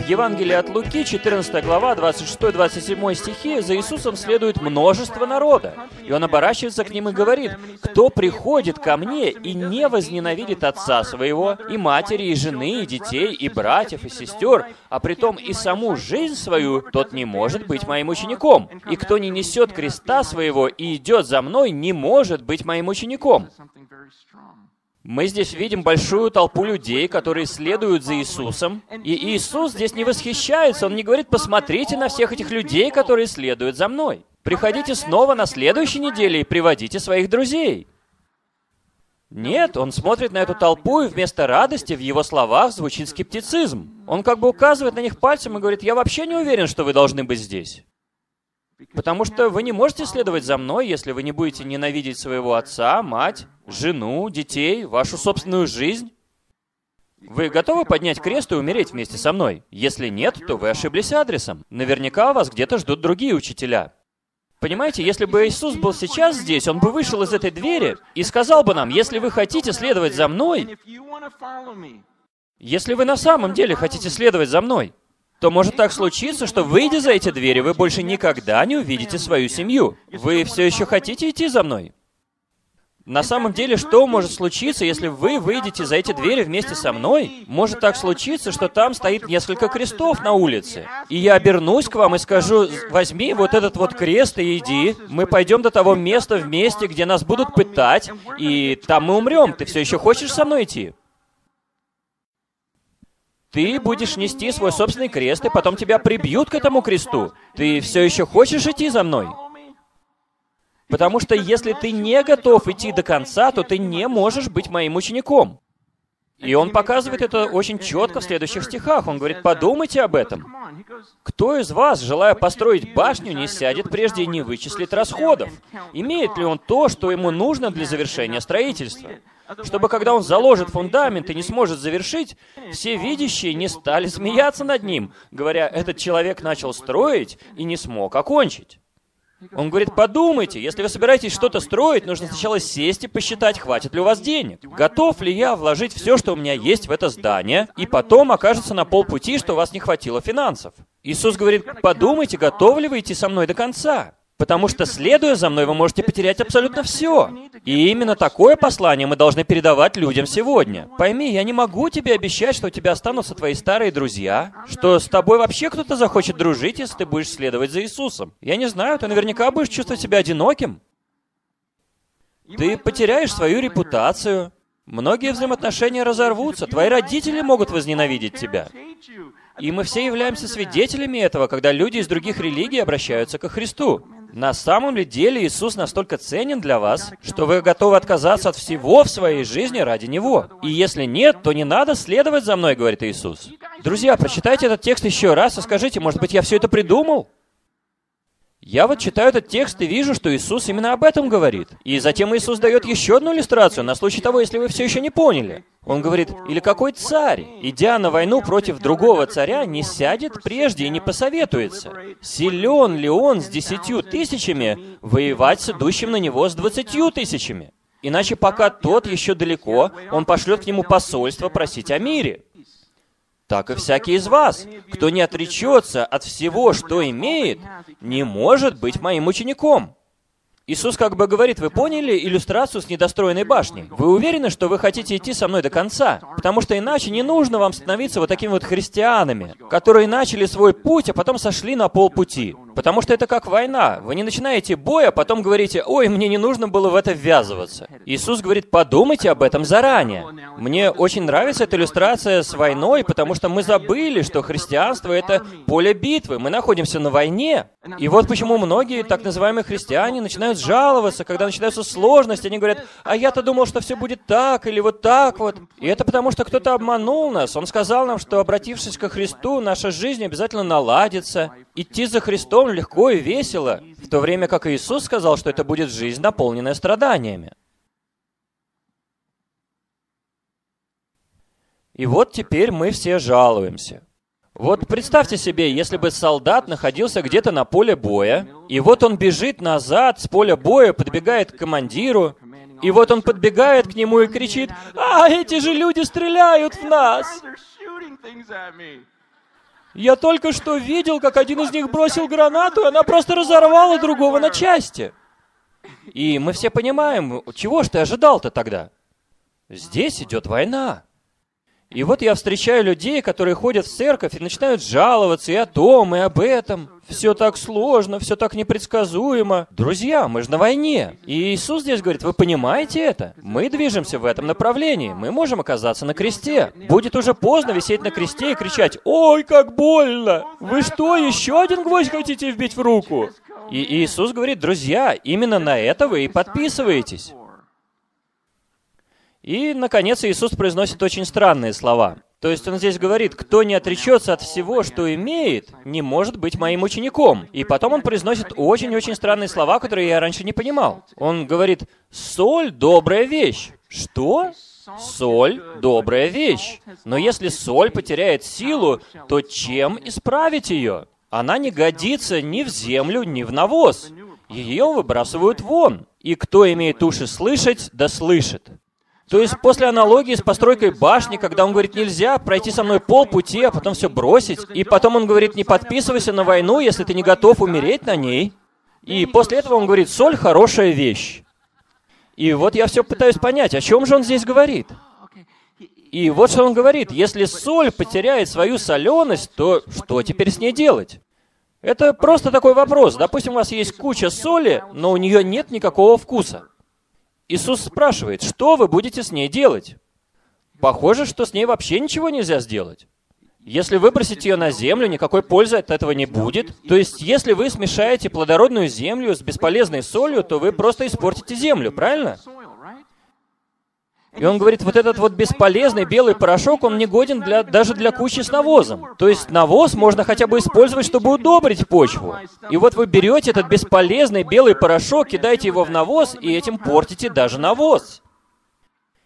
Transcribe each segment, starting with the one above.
Евангелии от Луки, 14 глава, 26-27 стихи, за Иисусом следует множество народа. И Он оборачивается к ним и говорит: «Кто приходит ко мне и не возненавидит отца своего, и матери, и жены, и детей, и братьев, и сестер, а притом и саму жизнь свою, тот не может быть моим учеником. И кто не несет креста своего и идет за мной, не может быть моим учеником». Мы здесь видим большую толпу людей, которые следуют за Иисусом. И Иисус здесь не восхищается, Он не говорит: «Посмотрите на всех этих людей, которые следуют за мной. Приходите снова на следующей неделе и приводите своих друзей». Нет, Он смотрит на эту толпу, и вместо радости в Его словах звучит скептицизм. Он как бы указывает на них пальцем и говорит: «Я вообще не уверен, что вы должны быть здесь. Потому что вы не можете следовать за мной, если вы не будете ненавидеть своего отца, мать, жену, детей, вашу собственную жизнь. Вы готовы поднять крест и умереть вместе со мной? Если нет, то вы ошиблись адресом. Наверняка вас где-то ждут другие учителя». Понимаете, если бы Иисус был сейчас здесь, Он бы вышел из этой двери и сказал бы нам: «Если вы хотите следовать за мной, если вы на самом деле хотите следовать за мной, то может так случиться, что, выйдя за эти двери, вы больше никогда не увидите свою семью. Вы все еще хотите идти за мной?» На самом деле, что может случиться, если вы выйдете за эти двери вместе со мной? Может так случиться, что там стоит несколько крестов на улице. И я обернусь к вам и скажу: «Возьми вот этот вот крест и иди. Мы пойдем до того места вместе, где нас будут пытать, и там мы умрем. Ты все еще хочешь со мной идти?» Ты будешь нести свой собственный крест, и потом тебя прибьют к этому кресту. Ты все еще хочешь идти за мной? Потому что если ты не готов идти до конца, то ты не можешь быть моим учеником. И Он показывает это очень четко в следующих стихах. Он говорит: «Подумайте об этом. Кто из вас, желая построить башню, не сядет прежде и не вычислит расходов? Имеет ли он то, что ему нужно для завершения строительства? Чтобы, когда он заложит фундамент и не сможет завершить, все видящие не стали смеяться над ним, говоря: этот человек начал строить и не смог окончить». Он говорит: подумайте, если вы собираетесь что-то строить, нужно сначала сесть и посчитать, хватит ли у вас денег. Готов ли я вложить все, что у меня есть в это здание, и потом окажется на полпути, что у вас не хватило финансов. Иисус говорит: подумайте, готовы ли вы идти со мной до конца. Потому что, следуя за мной, вы можете потерять абсолютно все. И именно такое послание мы должны передавать людям сегодня. Пойми, я не могу тебе обещать, что у тебя останутся твои старые друзья, что с тобой вообще кто-то захочет дружить, если ты будешь следовать за Иисусом. Я не знаю, ты наверняка будешь чувствовать себя одиноким. Ты потеряешь свою репутацию. Многие взаимоотношения разорвутся. Твои родители могут возненавидеть тебя. И мы все являемся свидетелями этого, когда люди из других религий обращаются ко Христу. На самом ли деле Иисус настолько ценен для вас, что вы готовы отказаться от всего в своей жизни ради Него? И если нет, то не надо следовать за мной, говорит Иисус. Друзья, прочитайте этот текст еще раз и скажите: может быть, я все это придумал? Я вот читаю этот текст и вижу, что Иисус именно об этом говорит. И затем Иисус дает еще одну иллюстрацию, на случай того, если вы все еще не поняли. Он говорит: или какой царь, идя на войну против другого царя, не сядет прежде и не посоветуется, силен ли он с 10 000 воевать с идущим на него с 20 000? Иначе пока тот еще далеко, он пошлет к нему посольство просить о мире. Так и всякий из вас, кто не отречется от всего, что имеет, не может быть моим учеником. Иисус как бы говорит: вы поняли иллюстрацию с недостроенной башней? Вы уверены, что вы хотите идти со мной до конца? Потому что иначе не нужно вам становиться вот такими вот христианами, которые начали свой путь, а потом сошли на полпути. Потому что это как война. Вы не начинаете бой, а потом говорите: ой, мне не нужно было в это ввязываться. Иисус говорит: подумайте об этом заранее. Мне очень нравится эта иллюстрация с войной, потому что мы забыли, что христианство — это поле битвы. Мы находимся на войне. И вот почему многие так называемые христиане начинают жаловаться, когда начинаются сложности. Они говорят: а я-то думал, что все будет так или вот так вот. И это потому, что кто-то обманул нас. Он сказал нам, что, обратившись ко Христу, наша жизнь обязательно наладится. Идти за Христом легко и весело, в то время как Иисус сказал, что это будет жизнь, наполненная страданиями. И вот теперь мы все жалуемся. Вот представьте себе, если бы солдат находился где-то на поле боя, и вот он бежит назад с поля боя, подбегает к командиру, и вот он подбегает к нему и кричит: «А, эти же люди стреляют в нас!» Я только что видел, как один из них бросил гранату, и она просто разорвала другого на части. И мы все понимаем, чего ж ты ожидал-то тогда? Здесь идет война. И вот я встречаю людей, которые ходят в церковь и начинают жаловаться и о том, и об этом. Все так сложно, все так непредсказуемо. Друзья, мы же на войне. И Иисус здесь говорит, вы понимаете это? Мы движемся в этом направлении. Мы можем оказаться на кресте. Будет уже поздно висеть на кресте и кричать, «Ой, как больно! Вы что, еще один гвоздь хотите вбить в руку?» И Иисус говорит, друзья, именно на это вы и подписываетесь. И, наконец, Иисус произносит очень странные слова. То есть Он здесь говорит, кто не отречется от всего, что имеет, не может быть моим учеником. И потом Он произносит очень-очень странные слова, которые я раньше не понимал. Он говорит, соль – добрая вещь. Что? Соль – добрая вещь. Но если соль потеряет силу, то чем исправить ее? Она не годится ни в землю, ни в навоз. Ее выбрасывают вон. И кто имеет уши слышать, да слышит. То есть после аналогии с постройкой башни, когда он говорит, нельзя пройти со мной полпути, а потом все бросить, и потом он говорит, не подписывайся на войну, если ты не готов умереть на ней. И после этого он говорит, соль – хорошая вещь. И вот я все пытаюсь понять, о чем же он здесь говорит. И вот что он говорит, если соль потеряет свою соленость, то что теперь с ней делать? Это просто такой вопрос. Допустим, у вас есть куча соли, но у нее нет никакого вкуса. Иисус спрашивает, что вы будете с ней делать? Похоже, что с ней вообще ничего нельзя сделать. Если выбросить ее на землю, никакой пользы от этого не будет. То есть, если вы смешаете плодородную землю с бесполезной солью, то вы просто испортите землю, правильно? И он говорит, вот этот вот бесполезный белый порошок, он не годен даже для кучи с навозом. То есть навоз можно хотя бы использовать, чтобы удобрить почву. И вот вы берете этот бесполезный белый порошок, кидаете его в навоз, и этим портите даже навоз.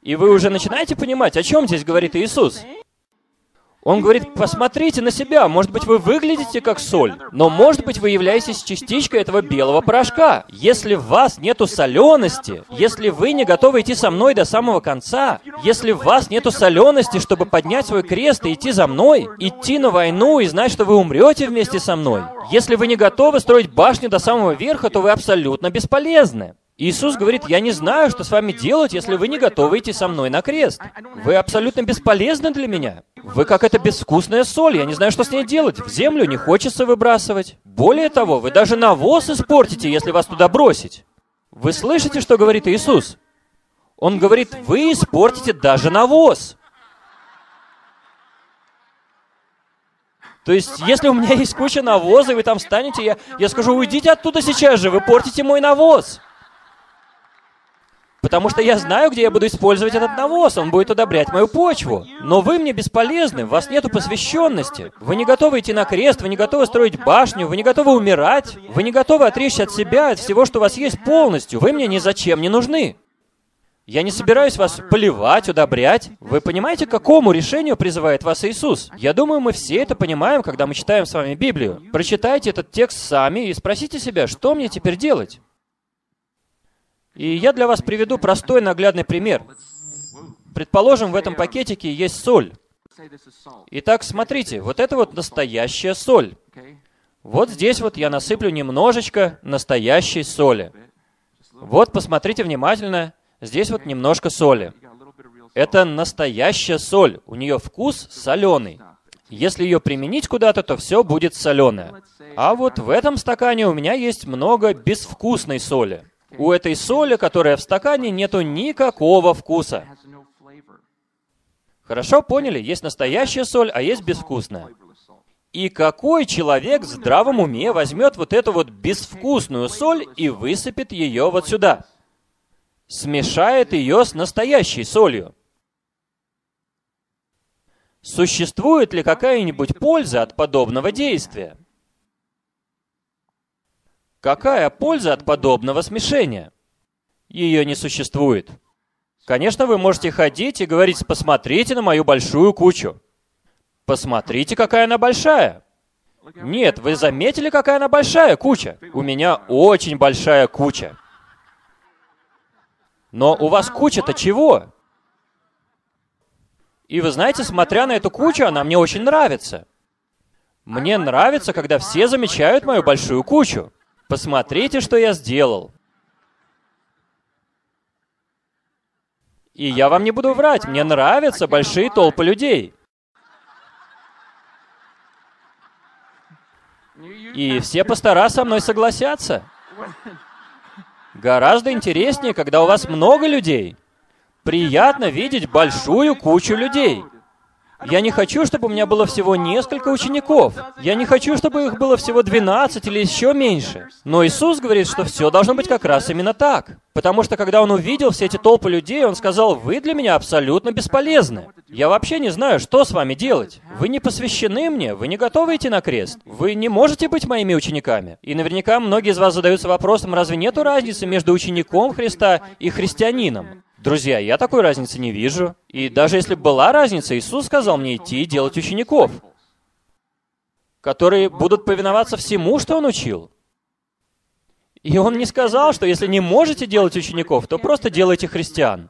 И вы уже начинаете понимать, о чем здесь говорит Иисус? Он говорит, посмотрите на себя, может быть, вы выглядите как соль, но, может быть, вы являетесь частичкой этого белого порошка. Если в вас нету солености, если вы не готовы идти со мной до самого конца, если в вас нету солености, чтобы поднять свой крест и идти за мной, идти на войну и знать, что вы умрете вместе со мной, если вы не готовы строить башню до самого верха, то вы абсолютно бесполезны. Иисус говорит, я не знаю, что с вами делать, если вы не готовы идти со мной на крест. Вы абсолютно бесполезны для меня. Вы как эта безвкусная соль, я не знаю, что с ней делать. В землю не хочется выбрасывать. Более того, вы даже навоз испортите, если вас туда бросить. Вы слышите, что говорит Иисус? Он говорит, вы испортите даже навоз. То есть, если у меня есть куча навоза, и вы там встанете, я скажу, уйдите оттуда сейчас же, вы портите мой навоз. Потому что я знаю, где я буду использовать этот навоз, он будет удобрять мою почву. Но вы мне бесполезны, у вас нету посвященности. Вы не готовы идти на крест, вы не готовы строить башню, вы не готовы умирать, вы не готовы отречься от себя, от всего, что у вас есть полностью. Вы мне ни зачем не нужны. Я не собираюсь вас поливать, удобрять. Вы понимаете, к какому решению призывает вас Иисус? Я думаю, мы все это понимаем, когда мы читаем с вами Библию. Прочитайте этот текст сами и спросите себя, что мне теперь делать? И я для вас приведу простой наглядный пример. Предположим, в этом пакетике есть соль. Итак, смотрите, вот это вот настоящая соль. Вот здесь вот я насыплю немножечко настоящей соли. Вот, посмотрите внимательно, здесь вот немножко соли. Это настоящая соль, у нее вкус соленый. Если ее применить куда-то, то все будет соленое. А вот в этом стакане у меня есть много безвкусной соли. У этой соли, которая в стакане, нету никакого вкуса. Хорошо, поняли? Есть настоящая соль, а есть безвкусная. И какой человек в здравом уме возьмет вот эту вот безвкусную соль и высыпет ее вот сюда? Смешает ее с настоящей солью. Существует ли какая-нибудь польза от подобного действия? Какая польза от подобного смешения? Ее не существует. Конечно, вы можете ходить и говорить, посмотрите на мою большую кучу. Посмотрите, какая она большая. Нет, вы заметили, какая она большая куча? У меня очень большая куча. Но у вас куча-то чего? И вы знаете, смотря на эту кучу, она мне очень нравится. Мне нравится, когда все замечают мою большую кучу. Посмотрите, что я сделал. И я вам не буду врать, мне нравятся большие толпы людей. И все пастора со мной согласятся. Гораздо интереснее, когда у вас много людей. Приятно видеть большую кучу людей. Я не хочу, чтобы у меня было всего несколько учеников. Я не хочу, чтобы их было всего 12 или еще меньше. Но Иисус говорит, что все должно быть как раз именно так. Потому что, когда Он увидел все эти толпы людей, Он сказал: «Вы для меня абсолютно бесполезны. Я вообще не знаю, что с вами делать. Вы не посвящены мне, вы не готовы идти на крест. Вы не можете быть моими учениками». И наверняка многие из вас задаются вопросом, разве нету разницы между учеником Христа и христианином? Друзья, я такой разницы не вижу. И даже если бы была разница, Иисус сказал мне идти и делать учеников, которые будут повиноваться всему, что Он учил. И Он не сказал, что если не можете делать учеников, то просто делайте христиан.